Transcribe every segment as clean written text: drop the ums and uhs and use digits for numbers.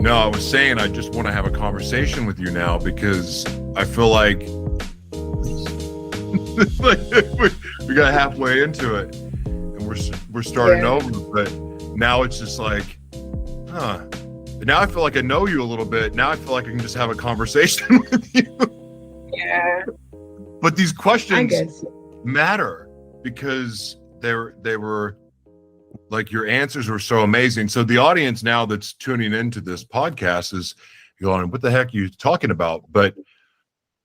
No, I was saying I just want to have a conversation with you now because I feel like, we got halfway into it and we're starting over, but now it's just like, huh. Now I feel like I know you a little bit. Now I feel like I can just have a conversation with you. Yeah. But these questions matter because they were like, your answers were so amazing. So the audience now that's tuning into this podcast is going, what the heck are you talking about? But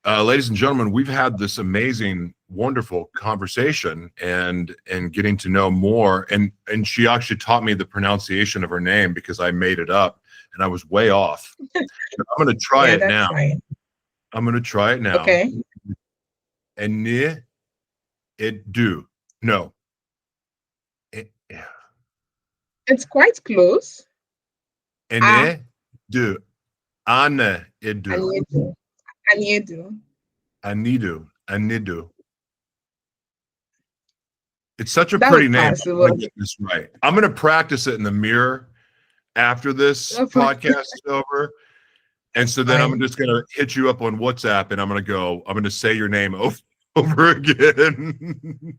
ladies and gentlemen, we've had this amazing, wonderful conversation and getting to know more. And she actually taught me the pronunciation of her name because I made it up and I was way off. I'm going to try it now. Fine. I'm going to try it now. Okay. Aniedu. No. It's quite close. Aniedu. Aniedu. It's such a pretty name. I'm going to get this right. I'm going to practice it in the mirror after this podcast is over. And so then I'm just going to hit you up on WhatsApp and I'm going to say your name over again.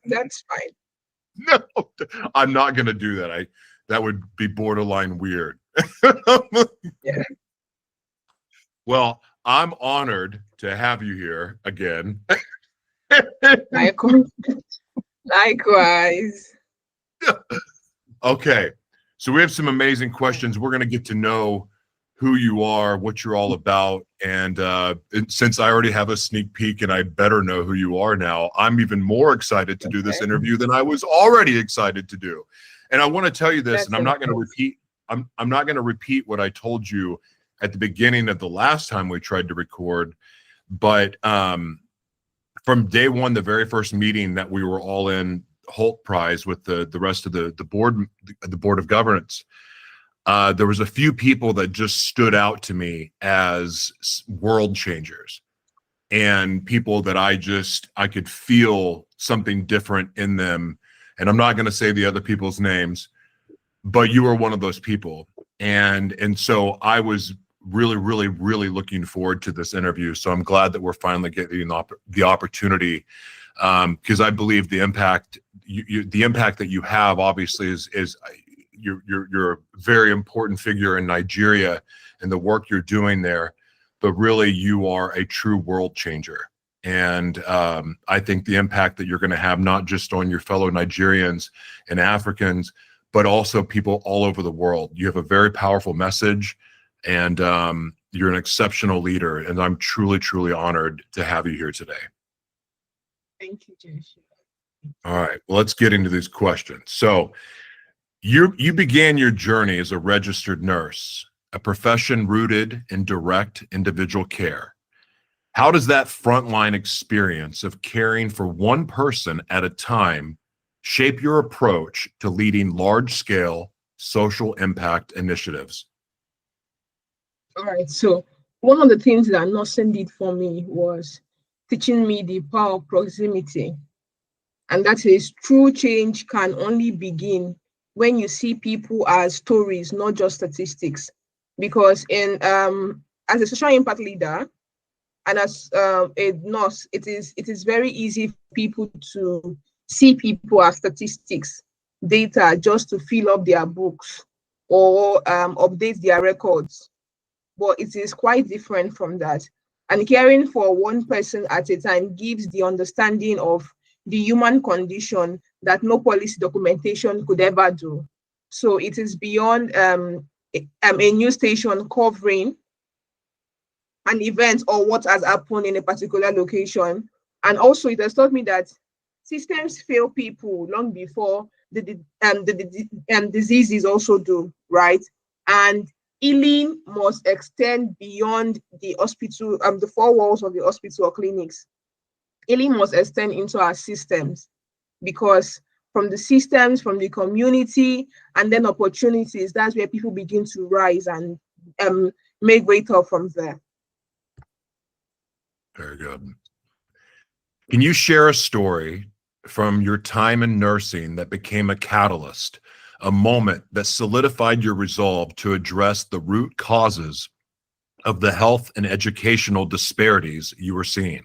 That's fine. No, I'm not going to do that. That would be borderline weird. Yeah. Well, I'm honored to have you here again. Likewise. Okay. So we have some amazing questions. We're going to get to know who you are, what you're all about. And since I already have a sneak peek and I better know who you are now, I'm even more excited to do this interview than I was already excited to do. And I want to tell you this, and I'm not going to repeat. I'm not going to repeat what I told you at the beginning of the last time we tried to record. But from day one, the very first meeting that we were all in, Hult Prize with the rest of the board of governance, there was a few people that just stood out to me as world changers and people that I could feel something different in them. And I'm not going to say the other people's names, but you were one of those people. And so I was really, really, really looking forward to this interview. So I'm glad that we're finally getting the opportunity, because I believe the impact that you have obviously is you're a very important figure in Nigeria and the work you're doing there, but really you are a true world changer. And I think the impact that you're going to have, not just on your fellow Nigerians and Africans, but also people all over the world. You have a very powerful message, and you're an exceptional leader. And I'm truly, truly honored to have you here today. Thank you, Joshua. All right, well, let's get into these questions. So you began your journey as a registered nurse, a profession rooted in direct individual care. How does that frontline experience of caring for one person at a time shape your approach to leading large-scale social impact initiatives? All right, so one of the things that nursing did for me was teaching me the power of proximity. And that is, true change can only begin when you see people as stories, not just statistics. Because as a social impact leader and as a nurse, it is very easy for people to see people as statistics, data, just to fill up their books or update their records. But it is quite different from that. And caring for one person at a time gives the understanding of the human condition that no policy documentation could ever do. So it is beyond a news station covering an event or what has happened in a particular location. And also it has taught me that systems fail people long before the diseases also do, right? And healing must extend beyond the hospital, the four walls of the hospital or clinics. Healing must extend into our systems, because from the systems, from the community, and then opportunities, that's where people begin to rise and make great up from there. Very good. Can you share a story from your time in nursing that became a catalyst a moment that solidified your resolve to address the root causes of the health and educational disparities you were seeing?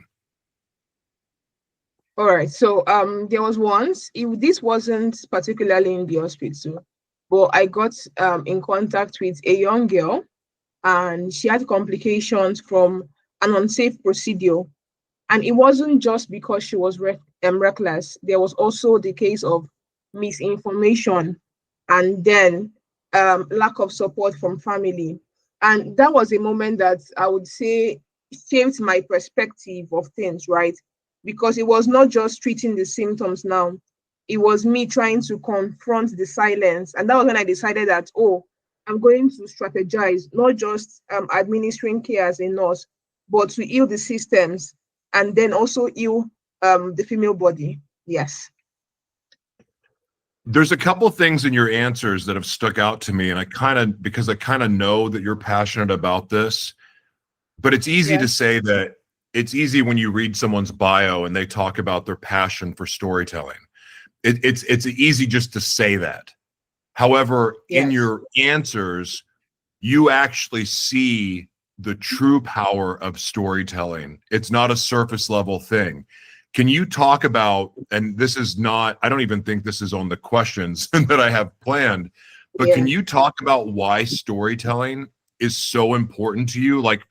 All right. So there was once, this wasn't particularly in the hospital, but I got in contact with a young girl, and she had complications from an unsafe procedure. And it wasn't just because she was reckless. There was also the case of misinformation, and then lack of support from family. And that was a moment that I would say shaped my perspective of things, right? Because it was not just treating the symptoms now, it was me trying to confront the silence. And that was when I decided that, oh, I'm going to strategize, not just administering care as a nurse, but to heal the systems and then also heal the female body. Yes. There's a couple of things in your answers that have stuck out to me, and because I kind of know that you're passionate about this, but it's easy to say that it's easy when you read someone's bio and they talk about their passion for storytelling. It's easy just to say that. However, in your answers, you actually see the true power of storytelling. It's not a surface level thing. Can you talk about, and this is not, I don't even think this is on the questions that I have planned, but can you talk about why storytelling is so important to you? Like,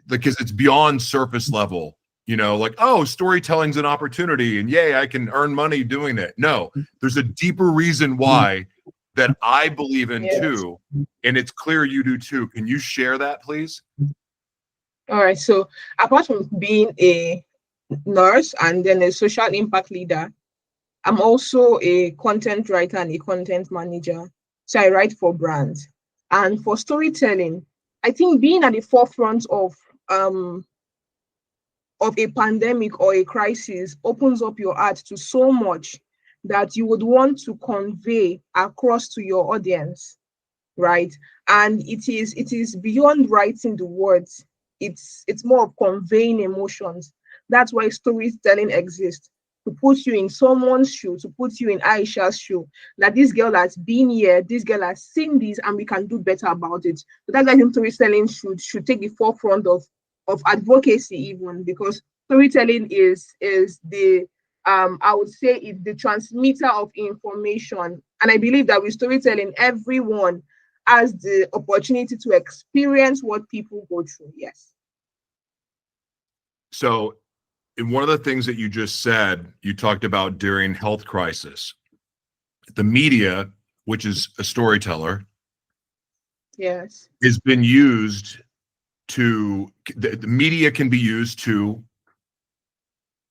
because it's beyond surface level, you know, like, oh, storytelling's an opportunity and yay, I can earn money doing it. No, there's a deeper reason why that I believe in too, and it's clear you do too. Can you share that, please? All right. So apart from being a nurse and then a social impact leader, I'm also a content writer and a content manager. So I write for brands. And for storytelling, I think being at the forefront of a pandemic or a crisis opens up your heart to so much that you would want to convey across to your audience, right? And it is beyond writing the words. It's more of conveying emotions. That's why storytelling exists, to put you in someone's shoe, to put you in Aisha's shoe, that this girl has been here, this girl has seen this, and we can do better about it. So that's why I think storytelling should take the forefront of advocacy, even, because storytelling is the I would say it's the transmitter of information. And I believe that with storytelling, everyone has the opportunity to experience what people go through. Yes. So, in one of the things that you just said, you talked about during health crisis, the media, which is a storyteller, has been used to, the media can be used to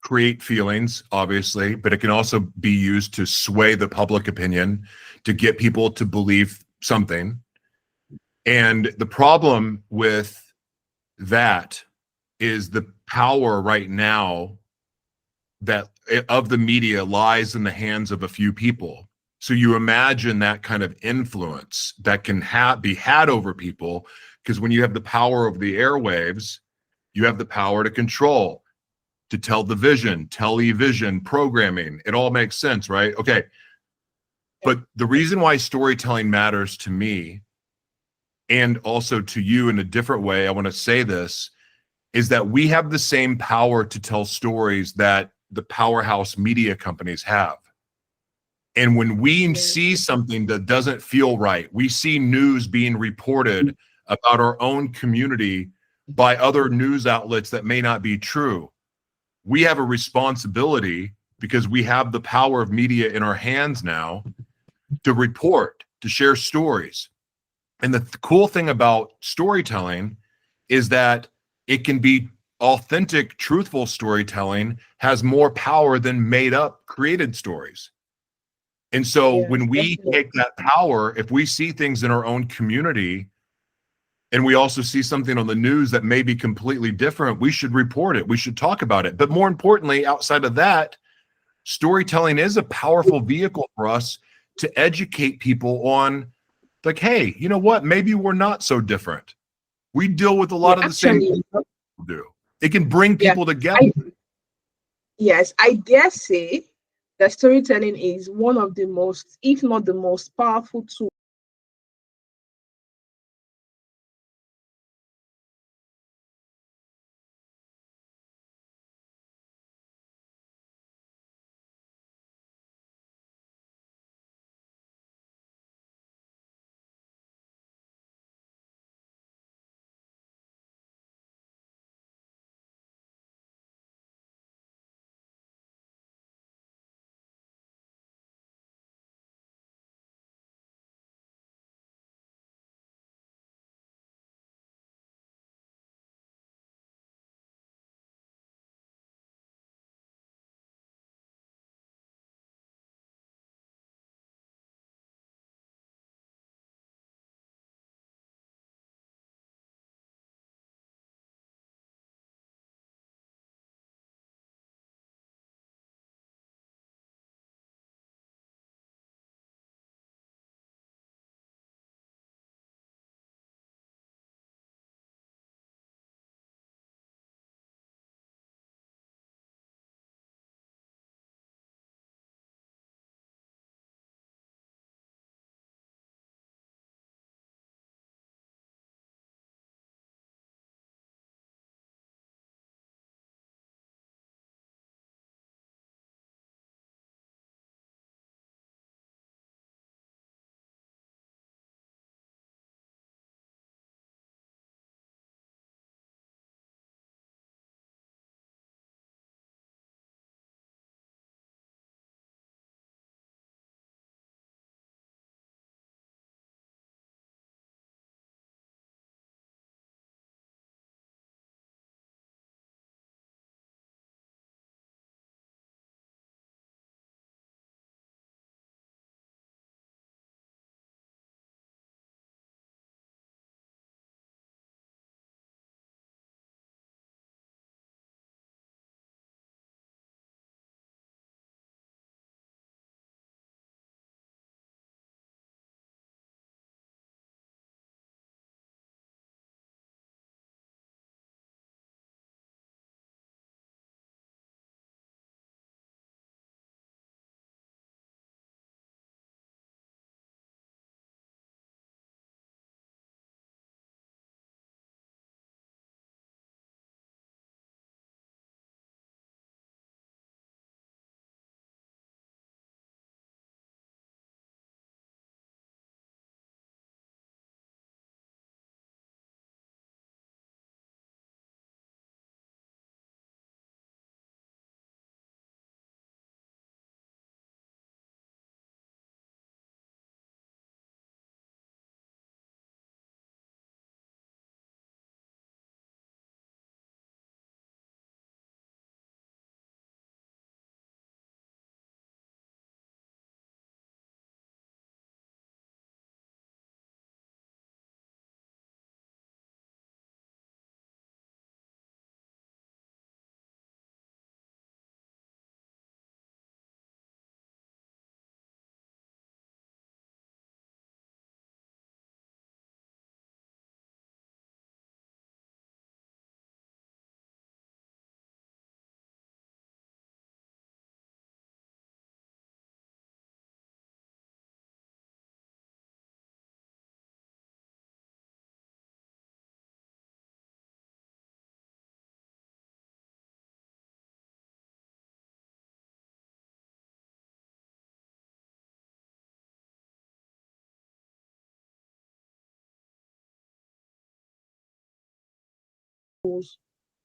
create feelings, obviously, but it can also be used to sway the public opinion, to get people to believe something. And the problem with that is the power right now that of the media lies in the hands of a few people. So you imagine that kind of influence that can be had over people, because when you have the power of the airwaves, you have the power to control, to tell the vision, television, programming. It all makes sense, right? Okay. But the reason why storytelling matters to me, and also to you in a different way, I want to say this, is that we have the same power to tell stories that the powerhouse media companies have. And when we see something that doesn't feel right, we see news being reported about our own community by other news outlets that may not be true, we have a responsibility, because we have the power of media in our hands now, to report, to share stories. And the cool thing about storytelling is that it can be authentic, truthful storytelling has more power than made up, created stories. And so when we take that power, if we see things in our own community and we also see something on the news that may be completely different, we should report it. We should talk about it. But more importantly, outside of that, storytelling is a powerful vehicle for us to educate people on, like, hey, you know what? Maybe we're not so different. We deal with a lot of the same things people do. It can bring people together. I dare say that storytelling is one of the most, if not the most powerful tool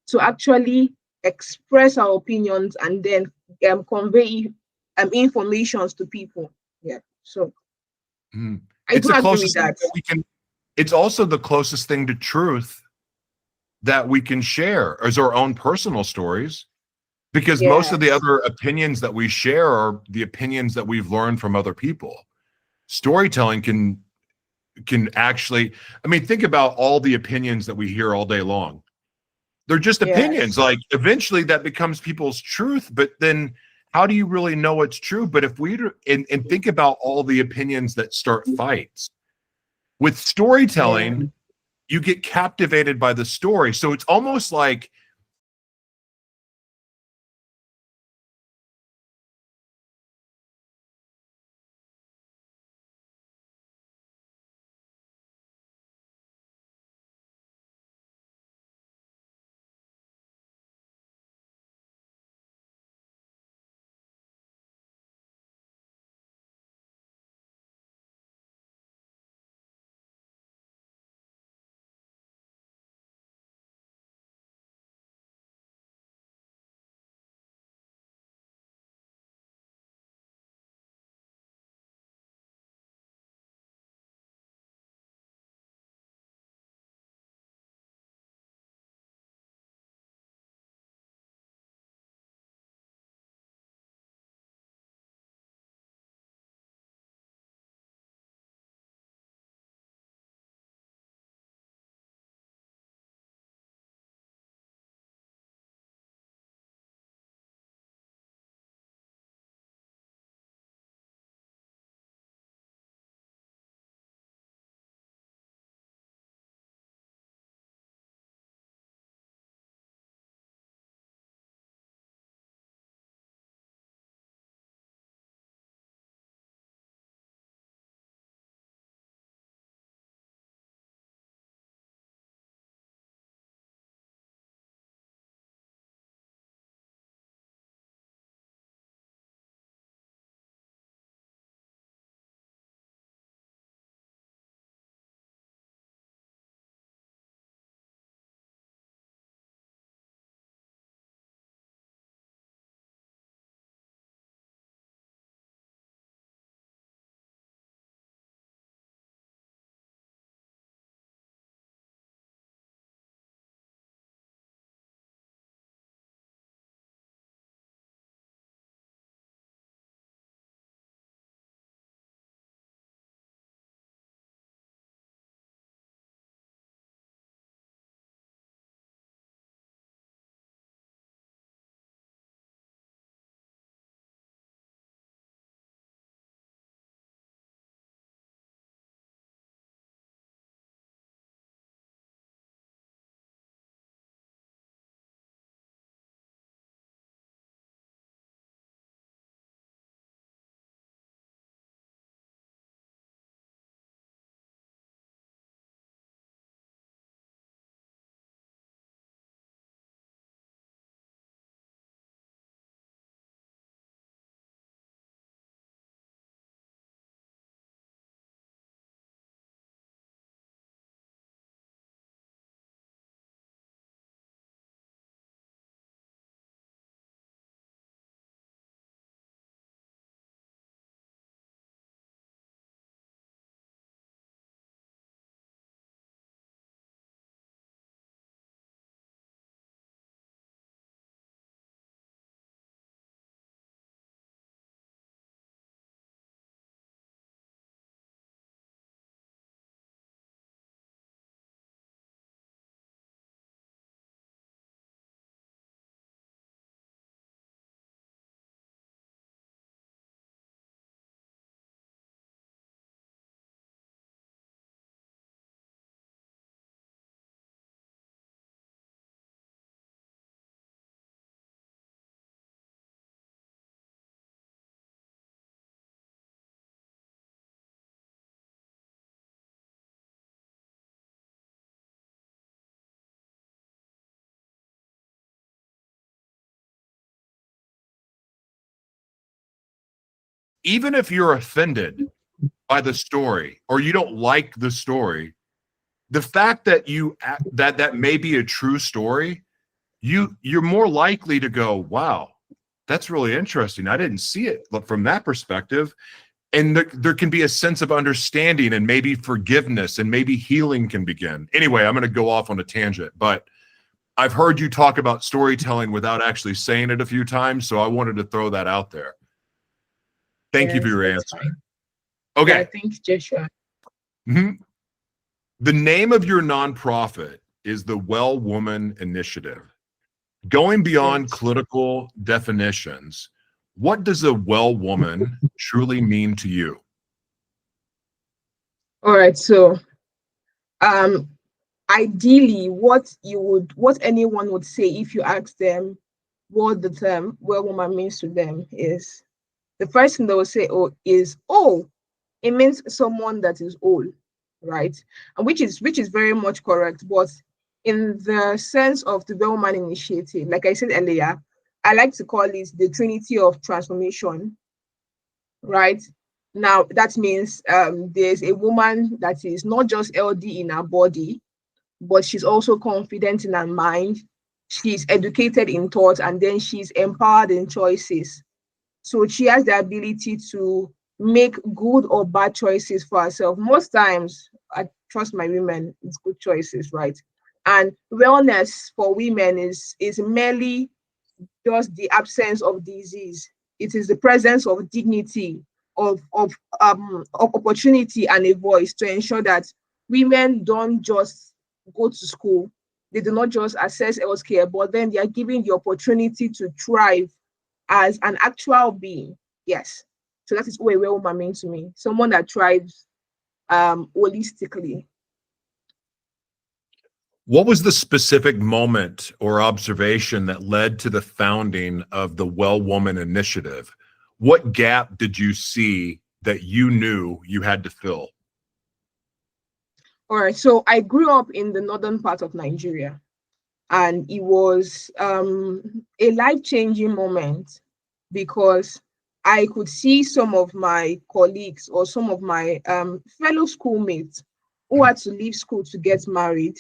to actually express our opinions and then convey informations to people. Yeah. So I It's do the agree with closest thing that. that we can. It's also the closest thing to truth that we can share as our own personal stories, because most of the Yes. other opinions that we share are the opinions that we've learned from other people. Storytelling can actually, I mean, think about all the opinions that we hear all day long. They're just opinions. Yes. Like eventually that becomes people's truth, but then how do you really know it's true? But if we and think about all the opinions that start fights with Yeah. storytelling, you get captivated by the story. So it's almost like even if you're offended by the story or you don't like the story, the fact that that may be a true story, you're more likely to go, wow, that's really interesting. I didn't see it from that perspective. And there can be a sense of understanding and maybe forgiveness and maybe healing can begin. Anyway, I'm going to go off on a tangent, but I've heard you talk about storytelling without actually saying it a few times, so I wanted to throw that out there. Thank you for your answer. Fine. Okay. Yeah, thanks, Joshua. Mm-hmm. The name of your nonprofit is the Well Woman Initiative. Going beyond clinical definitions, what does a well woman truly mean to you? All right, so ideally what anyone would say if you ask them what the term well woman means to them is, the first thing they will say it means someone that is old, right? And which is very much correct. But in the sense of the well woman initiative, like I said earlier, I like to call it the Trinity of transformation, right? Now that means there's a woman that is not just healthy in her body, but she's also confident in her mind. She's educated in thought, and then she's empowered in choices. So she has the ability to make good or bad choices for herself. Most times, I trust my women, it's good choices, right? And wellness for women is merely just the absence of disease. It is the presence of dignity, of opportunity and a voice to ensure that women don't just go to school, they do not just access healthcare, but then they are given the opportunity to thrive as an actual being. Yes. So that is what a well woman means to me. Someone that thrives holistically. What was the specific moment or observation that led to the founding of the Well Woman Initiative? What gap did you see that you knew you had to fill? All right. So I grew up in the northern part of Nigeria, and it was a life-changing moment because I could see some of my colleagues or some of my fellow schoolmates who had to leave school to get married,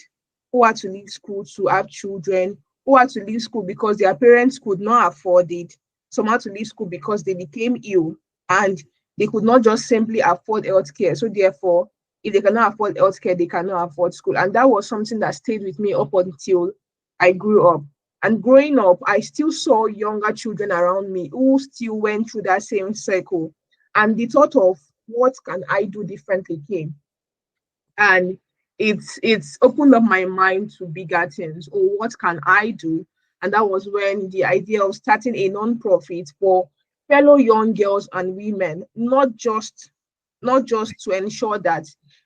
who had to leave school to have children, who had to leave school because their parents could not afford it. Some had to leave school because they became ill and they could not just simply afford healthcare. So therefore, if they cannot afford healthcare, they cannot afford school. And that was something that stayed with me up until I grew up. And growing up, I still saw younger children around me who still went through that same cycle. And the thought of what can I do differently came. And it's opened up my mind to bigger things. Or what can I do? And that was when the idea of starting a non-profit for fellow young girls and women, not just to ensure that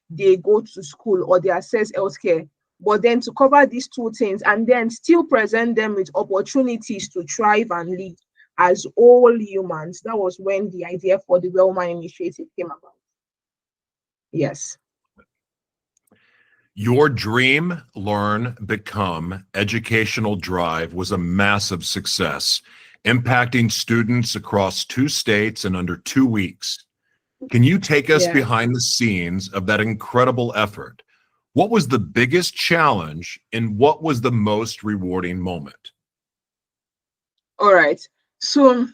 they go to school or they access healthcare, but then to cover these two things and then still present them with opportunities to thrive and live as all humans. That was when the idea for the Wellman Initiative came about. Yes. Your Dream, Learn, Become educational drive was a massive success, impacting students across 2 states in under 2 weeks. Can you take us behind the scenes of that incredible effort? What was the biggest challenge and what was the most rewarding moment? All right. So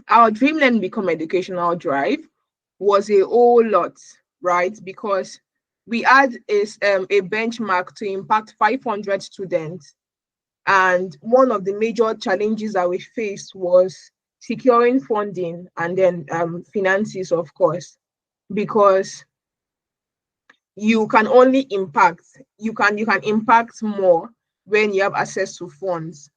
our Dream, Learn, Become educational drive was a whole lot, right? Because we had a benchmark to impact 500 students. And one of the major challenges that we faced was securing funding and then finances, of course, because you can impact more when you have access to funds.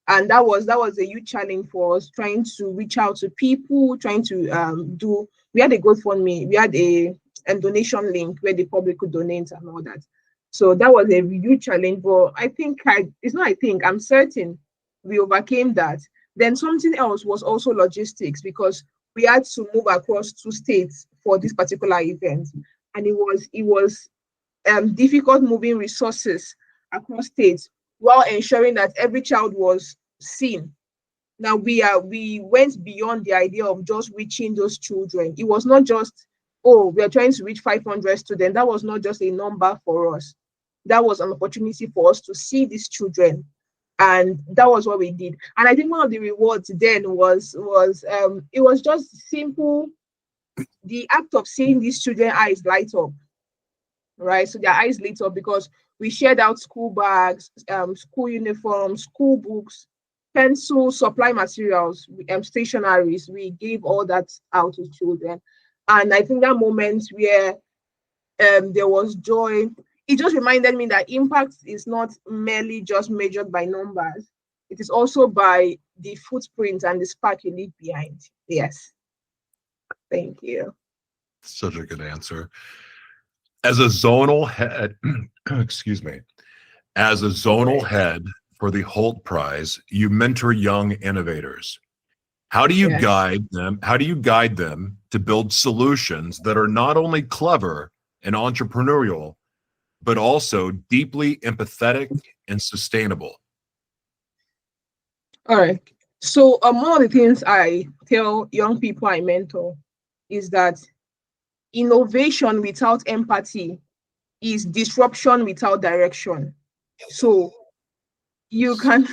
And that was a huge challenge for us, trying to reach out to people, trying to we had a GoFundMe, we had a donation link where the public could donate and all that. So that was a huge challenge, but I'm certain we overcame that. Then something else was also logistics, because we had to move across 2 states for this particular event. And it was difficult moving resources across states while ensuring that every child was seen. Now we went beyond the idea of just reaching those children. It was not just, oh, we are trying to reach 500 students. That was not just a number for us. That was an opportunity for us to see these children, and that was what we did. And I think one of the rewards then was it was just simple, the act of seeing these children eyes light up, right? So their eyes lit up because we shared out school bags, school uniforms, school books, pencils, supply materials, stationaries. We gave all that out to children. And I think that moment where there was joy, it just reminded me that impact is not merely just measured by numbers. It is also by the footprint and the spark you leave behind. Yes. Thank you. Such a good answer. As a zonal head, excuse me, as a zonal head for the Hult Prize, you mentor young innovators. How do you guide them? How do you guide them to build solutions that are not only clever and entrepreneurial, but also deeply empathetic and sustainable? All right. So one of the things I tell young people I mentor is that innovation without empathy is disruption without direction. So you cannot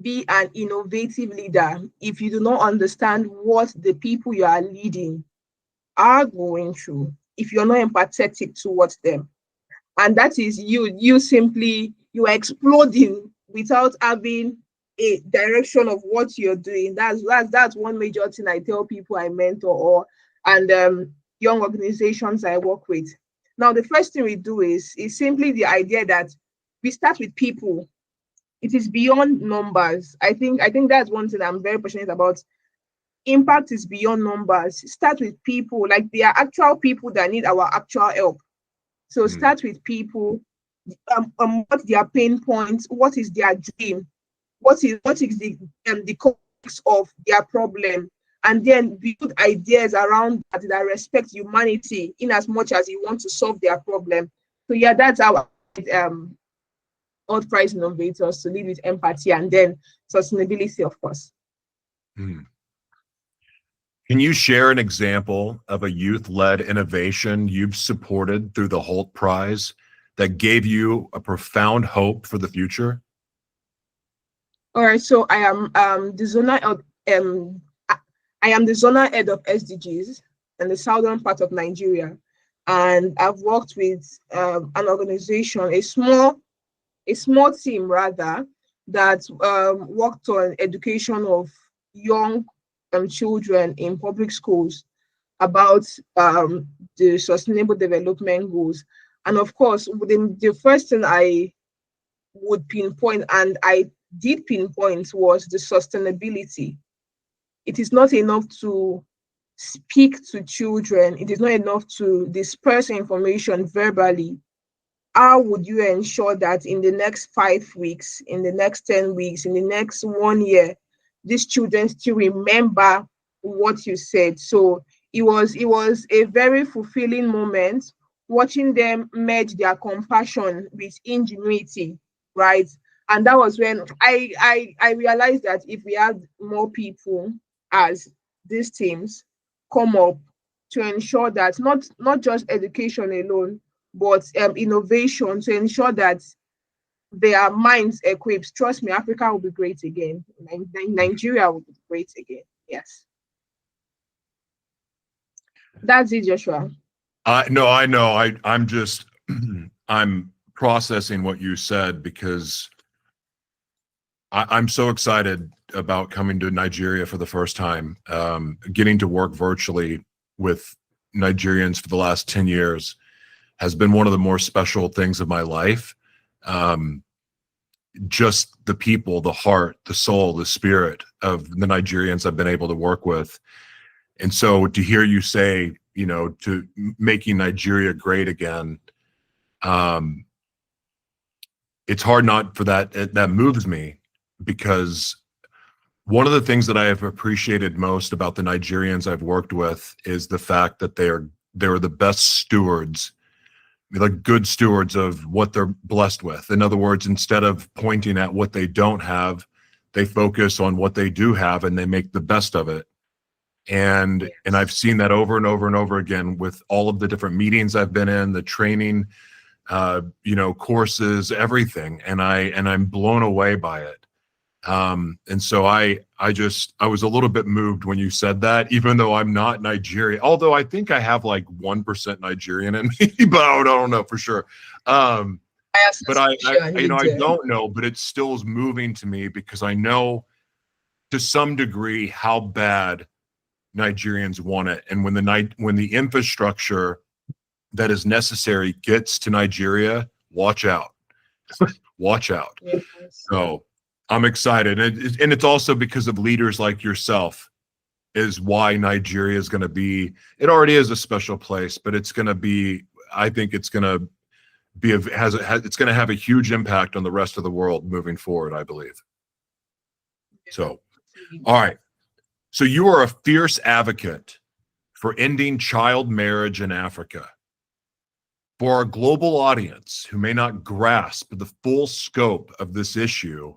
be an innovative leader if you do not understand what the people you are leading are going through, if you're not empathetic towards them. And that is you are exploding without having a direction of what you're doing. That's one major thing I tell people I mentor and young organizations I work with. Now, the first thing we do is simply the idea that we start with people. It is beyond numbers. I think that's one thing I'm very passionate about. Impact is beyond numbers. Start with people, like they are actual people that need our actual help. So start with people, what their pain points, what is their dream, what is the context of their problem, and then build ideas around that respect humanity in as much as you want to solve their problem. So yeah, that's our Hult Prize innovators, to lead with empathy and then sustainability, of course. Can you share an example of a youth-led innovation you've supported through the Hult Prize that gave you a profound hope for the future? All right, so I am the zonal head of SDGs in the southern part of Nigeria, and I've worked with an organization, a small team rather, that worked on education of young children in public schools about the sustainable development goals. And of course, the first thing I would pinpoint, and I did pinpoint, was the sustainability. It is not enough to speak to children. It is not enough to disperse information verbally. How would you ensure that in the next 5 weeks, in the next 10 weeks, in the next 1 year, these children still remember what you said? So it was a very fulfilling moment watching them merge their compassion with ingenuity, right? And that was when I realized that if we had more people as these teams come up to ensure that not just education alone, but innovation, to ensure that their minds equipped, trust me, Africa will be great again. Nigeria will be great again. Yes. That's it, Joshua. No, I know. I'm just, I'm processing what you said because I'm so excited about coming to Nigeria for the first time, getting to work virtually with Nigerians for the last 10 years has been one of the more special things of my life. Just the people, the heart, the soul, the spirit of the Nigerians I've been able to work with. And so to hear you say, you know, to making Nigeria great again, it's hard not for that moves me, because one of the things that I have appreciated most about the Nigerians I've worked with is the fact that they're the best stewards like good stewards of what they're blessed with. In other words, instead of pointing at what they don't have, they focus on what they do have and they make the best of it. And I've seen that over and over and over again with all of the different meetings I've been in, the training, courses, everything. And I'm blown away by it. And so I was a little bit moved when you said that, even though I'm not Nigerian, although I think I have like 1% Nigerian in me, but I don't know for sure. But I don't know, but it still is moving to me because I know to some degree how bad Nigerians want it. And when the infrastructure that is necessary gets to Nigeria, watch out. Watch out. Yes. So I'm excited. And it's also because of leaders like yourself is why Nigeria is going to be, it already is a special place, but it's going to be, I think it's going to be, it's going to have a huge impact on the rest of the world moving forward, I believe. So, all right. So you are a fierce advocate for ending child marriage in Africa. For our global audience who may not grasp the full scope of this issue,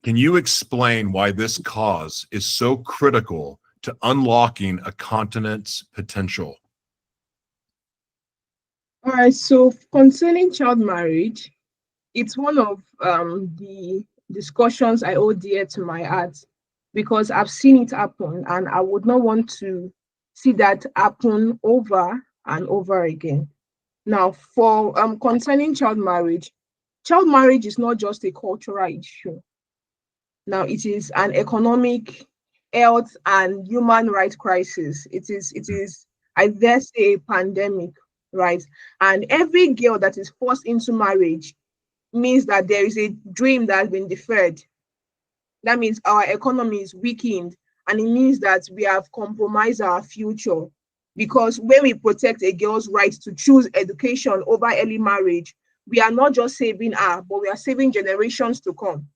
can you explain why this cause is so critical to unlocking a continent's potential? All right, so concerning child marriage, it's one of the discussions I hold dear to my heart because I've seen it happen and I would not want to see that happen over and over again. Now, for concerning child marriage is not just a cultural issue. Now, it is an economic, health, and human rights crisis. It is, I dare say, a pandemic, right? And every girl that is forced into marriage means that there is a dream that has been deferred. That means our economy is weakened, and it means that we have compromised our future. Because when we protect a girl's right to choose education over early marriage, we are not just saving her, but we are saving generations to come,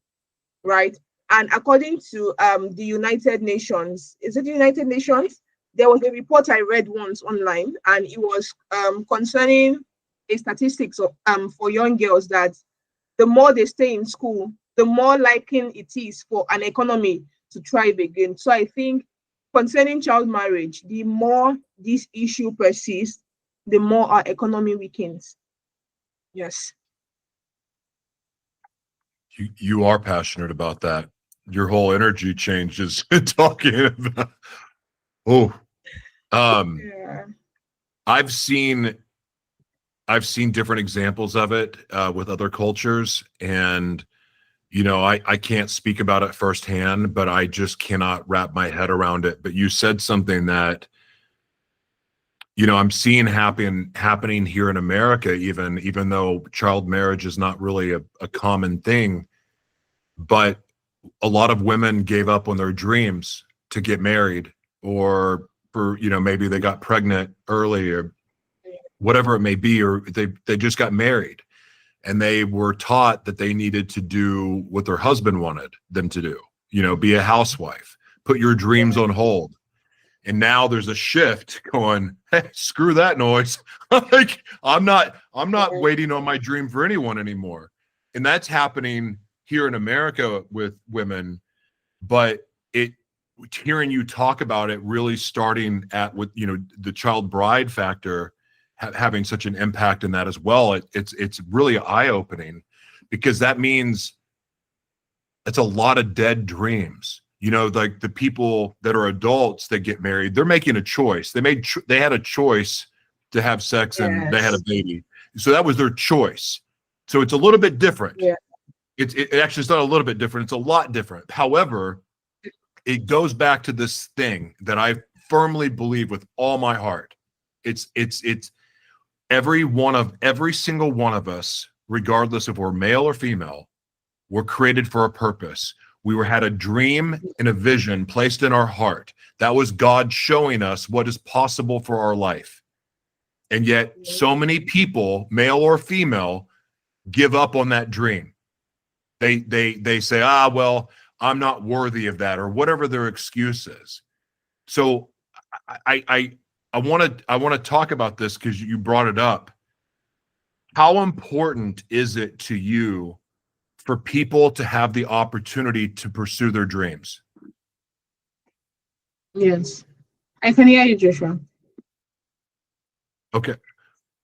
right? And according to the United Nations, is it the United Nations? There was a report I read once online, and it was concerning a statistics of, for young girls that the more they stay in school, the more likely it is for an economy to thrive again. So I think concerning child marriage, the more this issue persists, the more our economy weakens. Yes. You are passionate about that. Your whole energy changes talking about. Yeah. I've seen different examples of it with other cultures, and I can't speak about it firsthand, but I just cannot wrap my head around it. But you said something that I'm seeing happening here in America, even though child marriage is not really a common thing, but a lot of women gave up on their dreams to get married, or for maybe they got pregnant early or whatever it may be, or they just got married and they were taught that they needed to do what their husband wanted them to do, be a housewife, put your dreams on hold. And now there's a shift going, hey, screw that noise. Like I'm not waiting on my dream for anyone anymore. And that's happening here in America with women, but hearing you talk about it really starting at with the child bride factor having such an impact in that as well. It's really eye-opening, because that means it's a lot of dead dreams. Like the people that are adults that get married, they're making a choice. They had a choice to have sex, and they had a baby. So that was their choice. So it's a little bit different. Yeah. It actually, it's not a little bit different. It's a lot different. However, it goes back to this thing that I firmly believe with all my heart. It's every single one of us, regardless if we're male or female, we're created for a purpose. We had a dream and a vision placed in our heart. That was God showing us what is possible for our life. And yet so many people, male or female, give up on that dream. They say, well, I'm not worthy of that, or whatever their excuse is. So I want to talk about this because you brought it up. How important is it to you for people to have the opportunity to pursue their dreams? Yes. I can hear you, Joshua. Okay.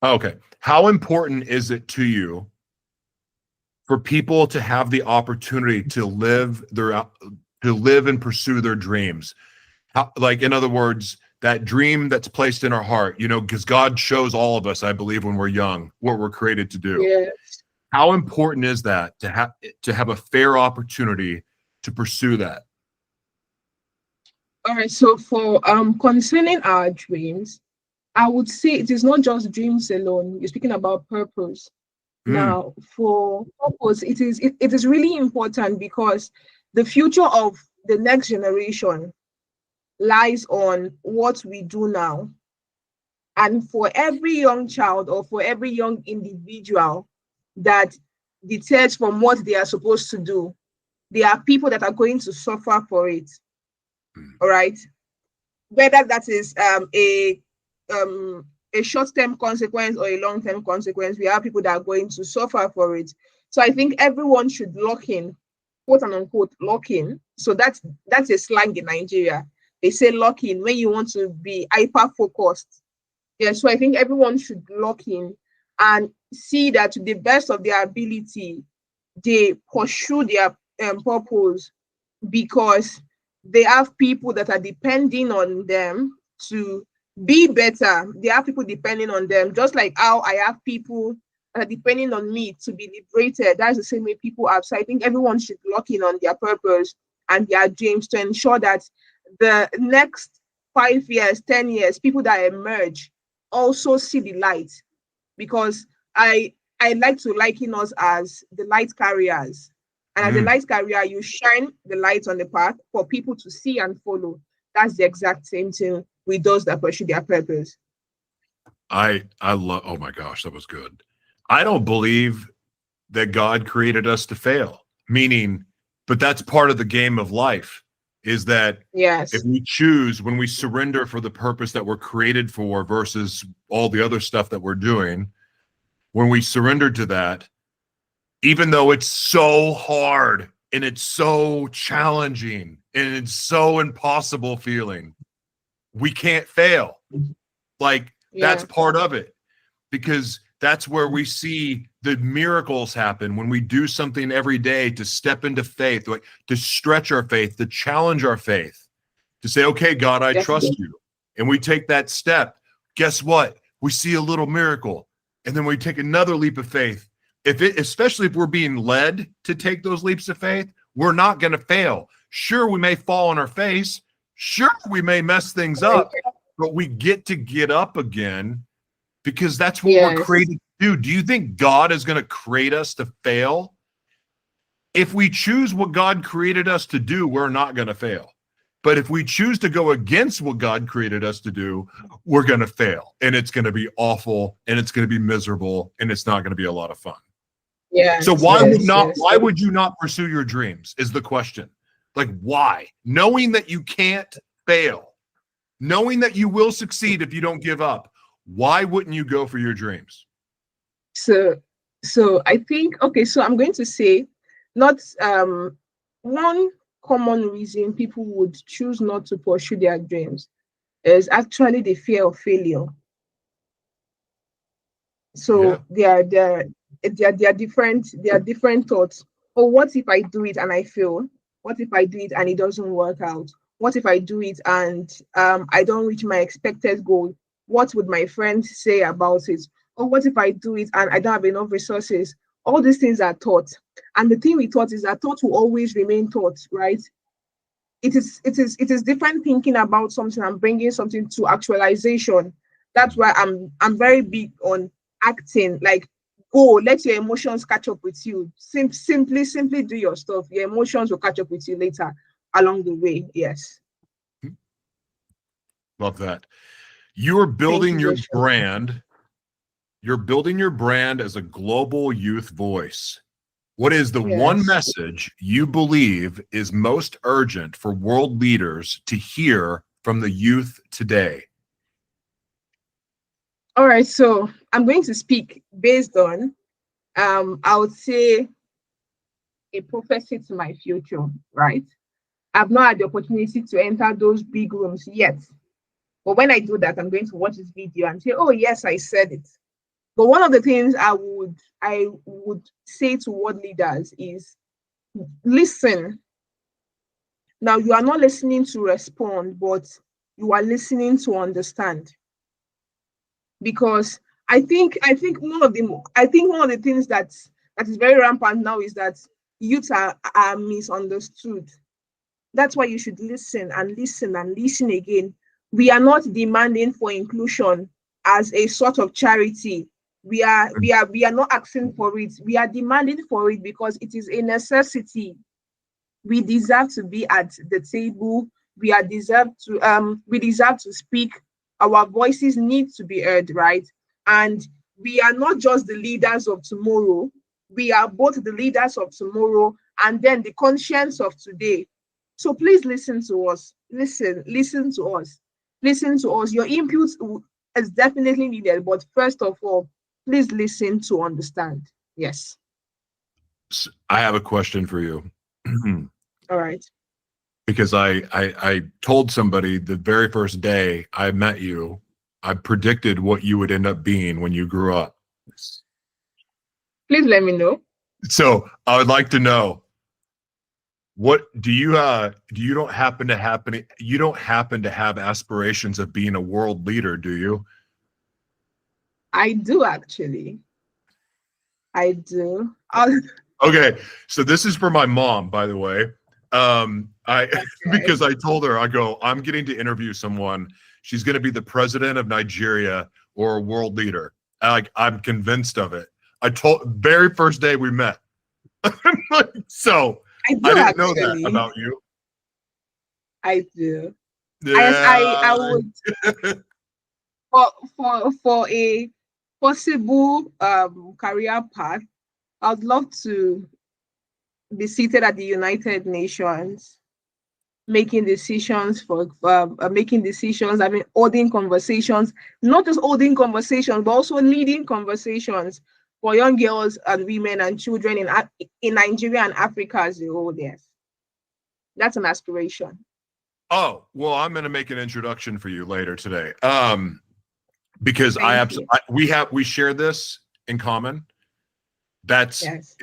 Okay. How important is it to you for people to have the opportunity to live and pursue their dreams? How, like, in other words, that dream that's placed in our heart, because God shows all of us, I believe, when we're young, what we're created to do. Yes. How important is that to have a fair opportunity to pursue that? All right. So for concerning our dreams, I would say it is not just dreams alone. You're speaking about purpose. Mm, Now, for purpose, it is really important because the future of the next generation lies on what we do now. And for every young child or for every young individual that deters from what they are supposed to do, there are people that are going to suffer for it. mm. All right. Whether that is a short-term consequence or a long-term consequence, we have people that are going to suffer for it. So I think everyone should lock in, quote and unquote, lock in. So that's a slang in Nigeria. They say lock in when you want to be hyper focused. Yeah, so I think everyone should lock in and see that to the best of their ability, they pursue their purpose, because they have people that are depending on them to be better. They have people depending on them, just like how I have people that are depending on me to be liberated. That's the same way people have. So I think everyone should lock in on their purpose and their dreams to ensure that the next 5 years, 10 years, people that emerge also see the light. Because I like to liken us as the light carriers. And as a Mm. light carrier, you shine the light on the path for people to see and follow. That's the exact same thing with those that pursue their purpose. I love, oh my gosh, that was good. I don't believe that God created us to fail, meaning, but that's part of the game of life, is that if Yes. we choose, when we surrender for the purpose that we're created for versus all the other stuff that we're doing, when we surrender to that, even though it's so hard and it's so challenging and it's so impossible feeling, we can't fail. Like, that's Yeah. part of it, because that's where we see the miracles happen when we do something every day to step into faith, like to stretch our faith, to challenge our faith, to say, okay, God, I trust Definitely. you. And we take that step. Guess what? We see a little miracle. And then we take another leap of faith. Especially if we're being led to take those leaps of faith, we're not going to fail. Sure, we may fall on our face. Sure, we may mess things up, but we get up again, because that's what we're Yes. created to do. Do you think God is going to create us to fail? If we choose what God created us to do, we're not going to fail. But if we choose to go against what God created us to do, we're going to fail. And it's going to be awful, and it's going to be miserable, and it's not going to be a lot of fun. So Yes. Yes. Yes. why would you not pursue your dreams is the question. Like, why? Knowing that you can't fail, knowing that you will succeed if you don't give up, why wouldn't you go for your dreams? So I think, okay, so I'm going to say, not one common reason people would choose not to pursue their dreams is actually the fear of failure. Yeah. So they are different thoughts. Oh, what if I do it and I fail? What if I do it and it doesn't work out? What if I do it and I don't reach my expected goal? What would my friends say about it? Or what if I do it and I don't have enough resources? All these things are thought. And the thing with thought is that thought will always remain thought, right? It is different thinking about something and bringing something to actualization. That's why I'm very big on acting. Like, go, let your emotions catch up with you. Simply do your stuff. Your emotions will catch up with you later along the way. Yes. Love that. You're Thank building you, your Joshua. brand. You're building your brand as a global youth voice. What is the one Yes. message you believe is most urgent for world leaders to hear from the youth today? All right, so I'm going to speak based on, I would say, a prophecy to my future, right? I've not had the opportunity to enter those big rooms yet. But when I do that, I'm going to watch this video and say, oh, yes, I said it. But one of the things I would say to world leaders is listen. Now, you are not listening to respond, but you are listening to understand. Because I think one of the things that is very rampant now is that youth are misunderstood. That's why you should listen and listen and listen again. We are not demanding for inclusion as a sort of charity. We are not asking for it. We are demanding for it because it is a necessity. We deserve to be at the table. We deserve to speak. Our voices need to be heard, right? And we are not just the leaders of tomorrow. We are both the leaders of tomorrow and then the conscience of today. So please listen to us. Listen to us. Listen to us. Your input is definitely needed, but first of all, please listen to understand. Yes. I have a question for you. All right. Because I told somebody the very first day I met you, I predicted what you would end up being when you grew up. Please let me know. So I would like to know, what do you don't happen to have aspirations of being a world leader, do you? I do actually. I do. Okay, so this is for my mom, by the way. Okay. Because I told her, I'm getting to interview someone. She's going to be the president of Nigeria or a world leader. I'm convinced of it. I told very first day we met. So I do I didn't actually. know that about you. I do. Yeah. I would for a possible career path, I'd love to be seated at the United Nations, making decisions making decisions. I mean, holding conversations, not just holding conversations, but also leading conversations for young girls and women and children in Nigeria and Africa as a whole. Yes, that's an aspiration. Oh, well, I'm going to make an introduction for you later today. Because Thank you. we share this in common. That's Yes.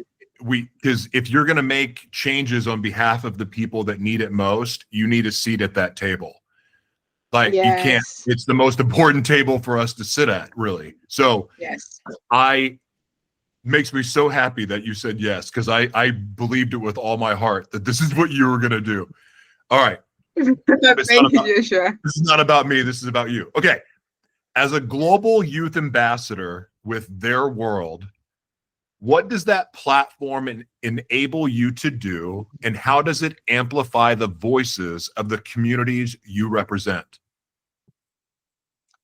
because if you're going to make changes on behalf of the people that need it most, you need a seat at that table. Like, you can't, Yes. it's the most important table for us to sit at, really. So Yes. makes me so happy that you said yes, because I believed it with all my heart that this is what you were going to do. All right. Thank you, Joshua. This is not about me. This is about you. Okay. As a global youth ambassador with Their World, what does that platform enable you to do, and how does it amplify the voices of the communities you represent?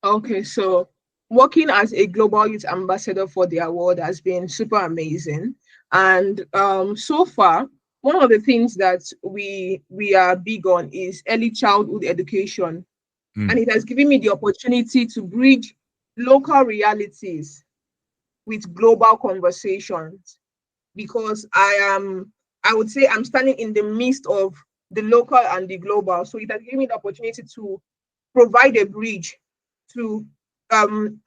Okay, so working as a global youth ambassador for Their World has been super amazing. And so far, one of the things that we are big on is early childhood education. And it has given me the opportunity to bridge local realities with global conversations, because I would say I'm standing in the midst of the local and the global. So it has given me the opportunity to provide a bridge to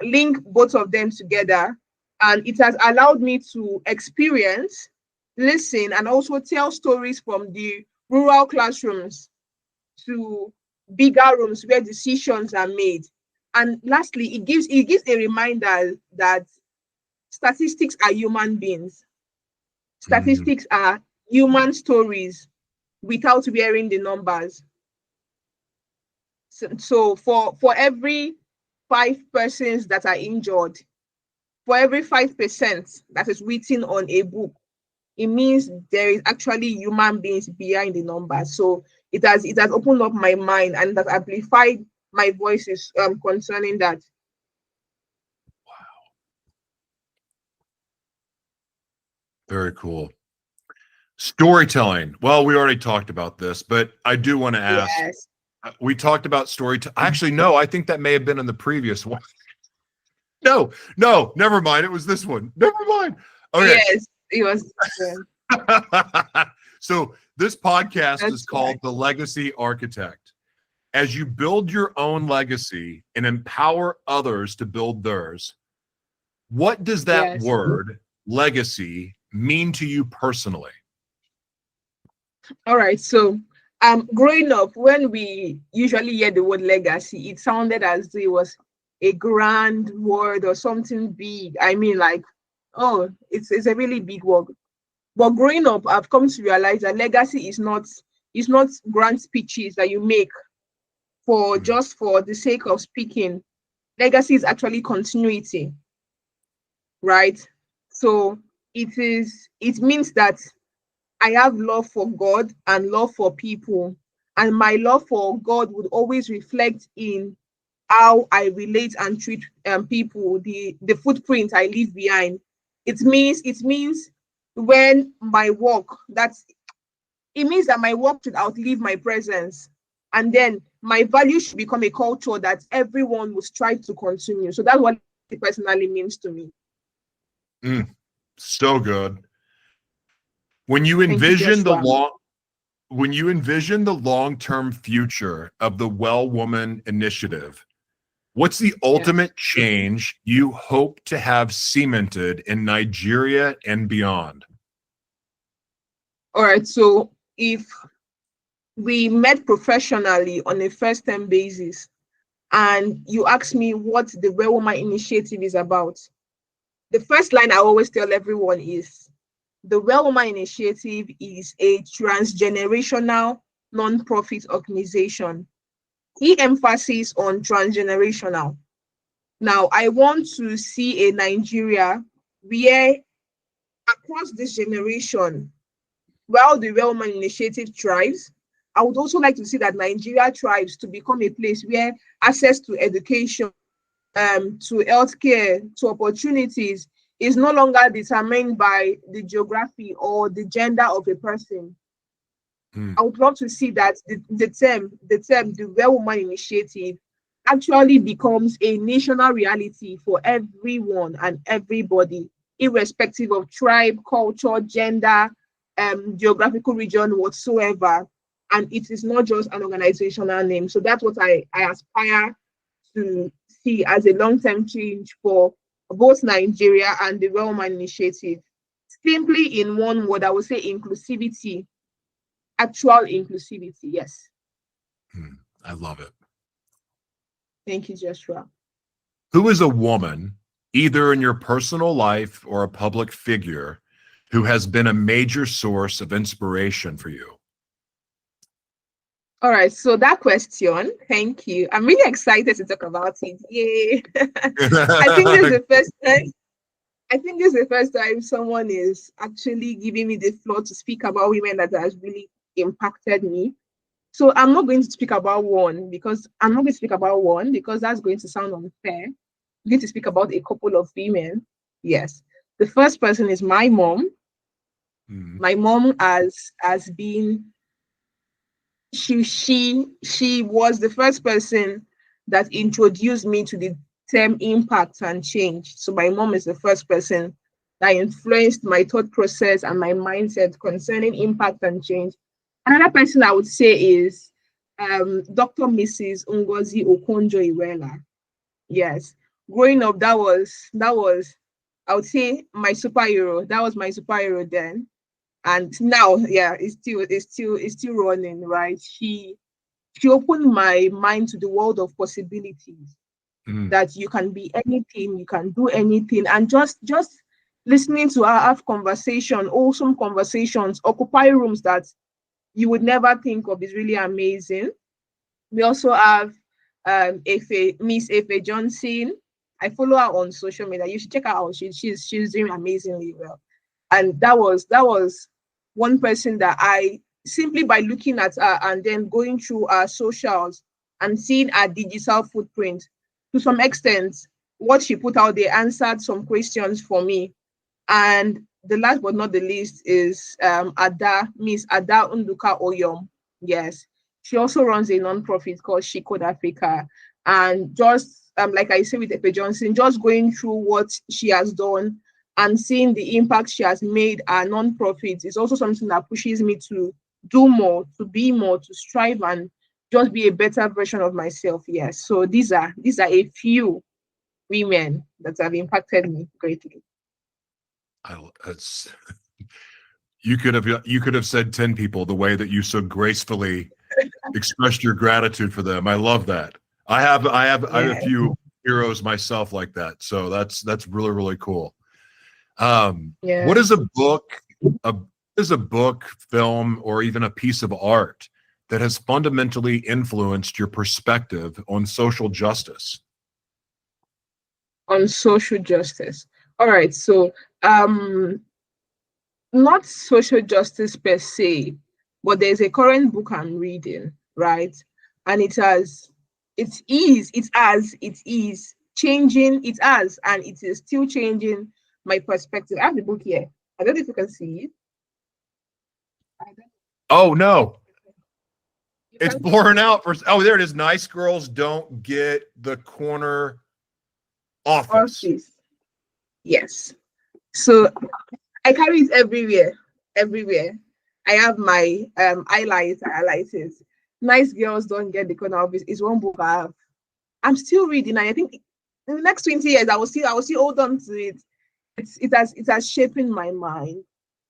link both of them together. And it has allowed me to experience, listen, and also tell stories from the rural classrooms to bigger rooms where decisions are made. And lastly, it gives a reminder that statistics are human beings. Statistics are human stories without wearing the numbers. So for every 5 persons that are injured, for every 5% that is written on a book, it means there is actually human beings behind the numbers. So it has opened up my mind and that amplified my voices concerning that. Very cool. Storytelling. Well, we already talked about this, but I do want to ask. Yes. We talked about storytelling. Actually, no, I think that may have been in the previous one. No, never mind. It was this one. Never mind. Okay. Yes, it was. So this podcast That's is called right. The Legacy Architect. As you build your own legacy and empower others to build theirs, what does that Yes. word, legacy, mean to you personally? All right. So, growing up, when we usually hear the word legacy, it sounded as though it was a grand word or something big. I mean, like, oh, it's a really big word. But growing up, I've come to realize that legacy is not grand speeches that you make for Mm, just for the sake of speaking. Legacy is actually continuity, right? So it means that I have love for God and love for people, and my love for God would always reflect in how I relate and treat people, the footprint I leave behind. It means when my work that's it means that my work should outlive my presence, and then my value should become a culture that everyone will strive to continue. So that's what it personally means to me. mm, so good. When you Thank you, envision the Joshua. long when you envision the long-term future of the Well Woman Initiative, what's the Yes. ultimate change you hope to have cemented in Nigeria and beyond? All right. So if we met professionally on a first term basis, and you ask me what the Well Woman Initiative is about, the first line I always tell everyone is the Well Woman Initiative is a transgenerational non-profit organization. Key emphasis on transgenerational. Now, I want to see a Nigeria where across this generation, while the Well Woman Initiative thrives, I would also like to see that Nigeria thrives to become a place where access to education, to healthcare, to opportunities is no longer determined by the geography or the gender of a person. Mm, I would love to see that the Well Woman Initiative actually becomes a national reality for everyone and everybody, irrespective of tribe, culture, gender, geographical region whatsoever. And it is not just an organizational name. So that's what I aspire to see as a long-term change for both Nigeria and the Well Woman Initiative. Simply in one word, I would say inclusivity, actual inclusivity. Yes. mm, I love it. Thank you, Joshua. Who is a woman, either in your personal life or a public figure, who has been a major source of inspiration for you? All right. So that question, thank you. I'm really excited to talk about it. Yay. I think this is the first time. I think this is the first time someone is actually giving me the floor to speak about women that has really impacted me. So I'm not going to speak about one because that's going to sound unfair. I'm going to speak about a couple of women. Yes. The first person is my mom. Mm, My mom has been she was the first person that introduced me to the term impact and change. So my mom is the first person that influenced my thought process and my mindset concerning impact and change. Another person I would say is Dr. Mrs. Ngozi Okonjo-Iweala. Yes, growing up, that was I would say my superhero. That was my superhero then, and now, yeah, it's still running. Right? She opened my mind to the world of possibilities. mm, That you can be anything, you can do anything, and just listening to her have conversation, awesome conversations, occupy rooms that you would never think of is really amazing. We also have Miss Efe Johnson. I follow her on social media. You should check her out. She's doing amazingly well. And that was one person that I simply by looking at her and then going through her socials and seeing her digital footprint to some extent, what she put out there answered some questions for me. And the last but not the least is Miss Ada Unduka Oyom. Yes. She also runs a non-profit called She Code Africa. And just like I say with Epe Johnson, just going through what she has done and seeing the impact she has made our non-profit is also something that pushes me to do more, to be more, to strive and just be a better version of myself. Yes. So these are a few women that have impacted me greatly. That's you could have said 10 people the way that you so gracefully expressed your gratitude for them. I love that. I have a few heroes myself like that. So that's really, really cool. What is a book, film, or even a piece of art that has fundamentally influenced your perspective on social justice? On social justice. All right. So not social justice per se, but there's a current book I'm reading, right? And it is changing, and it is still changing my perspective. I have the book here. I don't know if you can see it. Oh no. It's blurring out for, oh, there it is. Nice girls don't get the corner office. Yes. So I carry it everywhere. I have my highlights. Nice girls don't get the corner office is one book I'm still reading, and I think in the next 20 years I will still hold on to it. It has shaped my mind,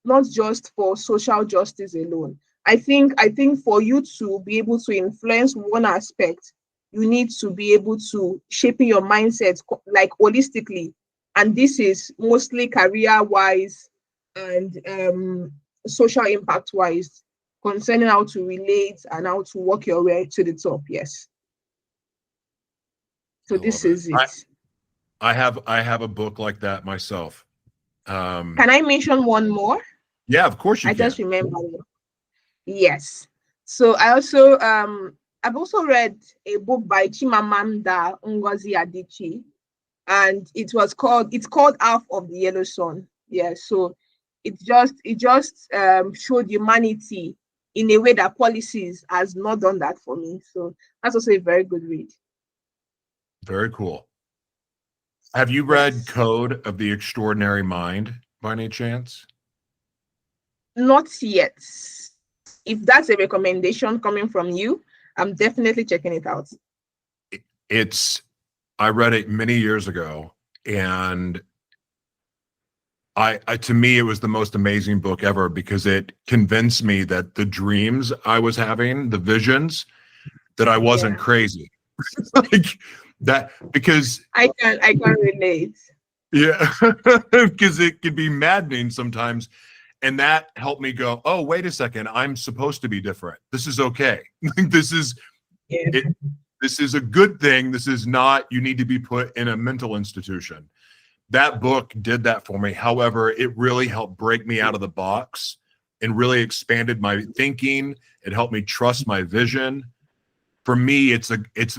not just for social justice alone. I think for you to be able to influence one aspect, you need to be able to shape your mindset like holistically. And this is mostly career-wise and social impact-wise, concerning how to relate and how to work your way to the top. Yes. So this is it. I have a book like that myself. Can I mention one more? Yeah, of course you can. Just remember. Yes. So I've also read a book by Chimamanda Ngozi Adichie, and it's called Half of the Yellow Sun. Yeah. So it just showed humanity in a way that policies has not done that for me. So that's also a very good read. Very cool. Have you read Code of the Extraordinary Mind by any chance? Not yet. If that's a recommendation coming from you, I'm definitely checking it out. I read it many years ago, and I to me it was the most amazing book ever because it convinced me that the dreams I was having, the visions, that I wasn't crazy. Like that, because I can relate. Yeah, because it can be maddening sometimes. And that helped me go, oh, wait a second, I'm supposed to be different. This is okay. This is this is a good thing. This is not, you need to be put in a mental institution. That book did that for me. However, it really helped break me out of the box and really expanded my thinking. It helped me trust my vision. For me, it's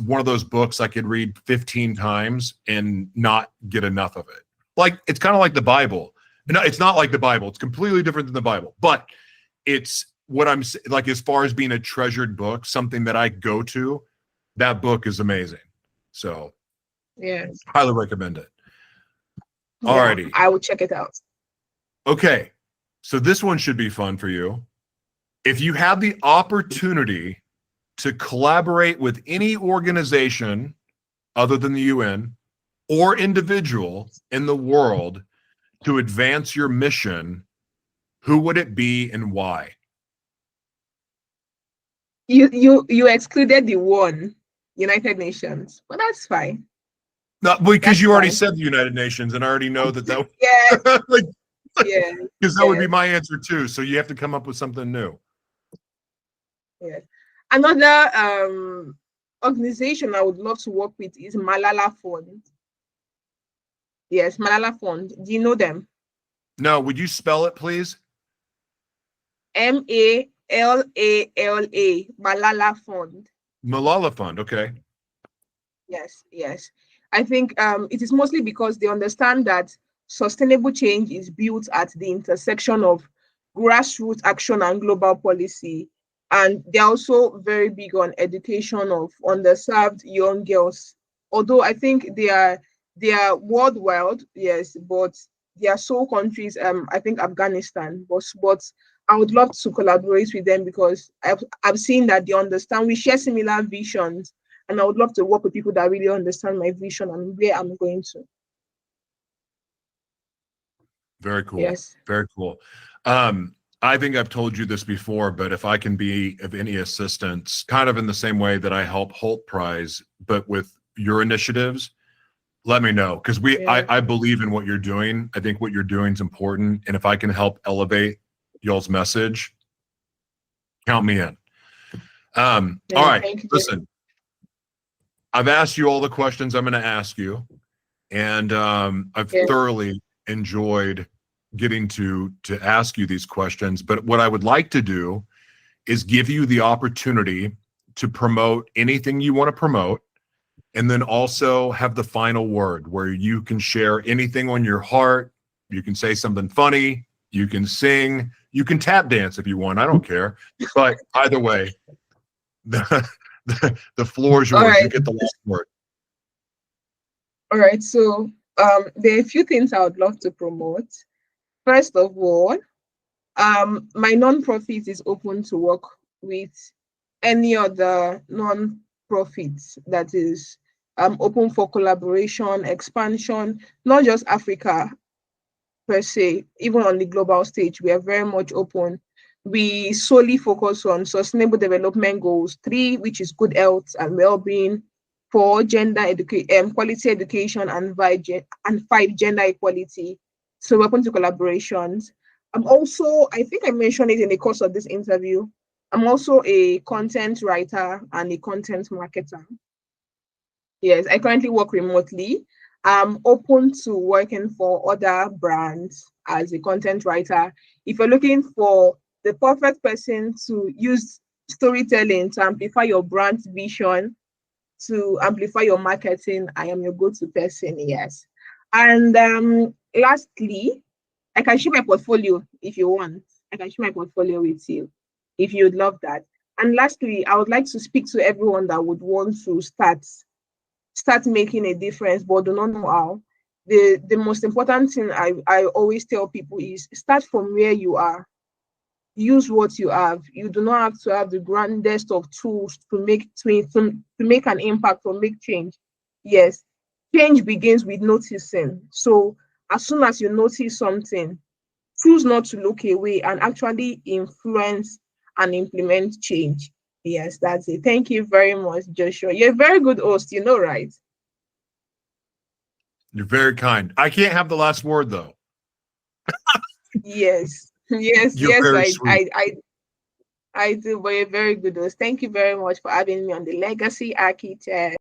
one of those books I could read 15 times and not get enough of it. Like, it's kind of like the Bible. No, it's not like the Bible. It's completely different than the Bible. But it's what I'm like, as far as being a treasured book, something that I go to, that book is amazing. So, highly recommend it. Alrighty. I will check it out. Okay. So this one should be fun for you. If you have the opportunity to collaborate with any organization other than the UN or individual in the world to advance your mission, who would it be and why? You excluded the one, United Nations, but that's fine. No, because you already said the United Nations, and I already know that because that would be my answer too. So you have to come up with something new. Yeah. Another organization I would love to work with is Malala Fund. Yes, Malala Fund. Do you know them? No, would you spell it, please? Malala, Malala Fund. Malala Fund, okay. Yes. I think it is mostly because they understand that sustainable change is built at the intersection of grassroots action and global policy. And they're also very big on education of underserved young girls although I think they are worldwide, yes, but their sole countries, I think Afghanistan, but I would love to collaborate with them because I've seen that they understand, we share similar visions, and I would love to work with people that really understand my vision and where I'm going to. Very cool. Yes. Very cool. I think I've told you this before, but if I can be of any assistance, kind of in the same way that I help Hult Prize, but with your initiatives, let me know. Because Yeah. I believe in what you're doing. I think what you're doing is important. And if I can help elevate y'all's message, count me in. All Yeah, right. thank you. Listen, I've asked you all the questions I'm going to ask you. And I've Yeah. thoroughly enjoyed getting to ask you these questions. But what I would like to do is give you the opportunity to promote anything you want to promote, and then also have the final word where you can share anything on your heart. You can say something funny, you can sing, you can tap dance if you want. I don't care. But either way, the floor is All yours. You right. get the last word. All right. So there are a few things I would love to promote. First of all, my non-profit is open to work with any other non-profits that is open for collaboration, expansion, not just Africa per se, even on the global stage. We are very much open. We solely focus on sustainable development goals, 3, which is good health and well-being, 4, gender education, quality education, and 5, gender equality. So we're open to collaborations. I'm also, I think I mentioned it in the course of this interview, I'm also a content writer and a content marketer. Yes, I currently work remotely. I'm open to working for other brands as a content writer. If you're looking for the perfect person to use storytelling to amplify your brand's vision, to amplify your marketing, I am your go-to person, yes. And lastly, I can share my portfolio if you want. I can share my portfolio with you if you'd love that. And lastly, I would like to speak to everyone that would want to start making a difference but do not know how. The most important thing I always tell people is start from where you are. Use what you have. You do not have to have the grandest of tools to make an impact or make change. Yes, change begins with noticing. So as soon as you notice something, choose not to look away and actually influence and implement change. Yes, that's it. Thank you very much, Joshua. You're a very good host, you know, right? You're very kind. I can't have the last word though. Yes, yes, You're yes. very I, sweet. I, I, I do. But you're very good host. Thank you very much for having me on the Legacy Architect.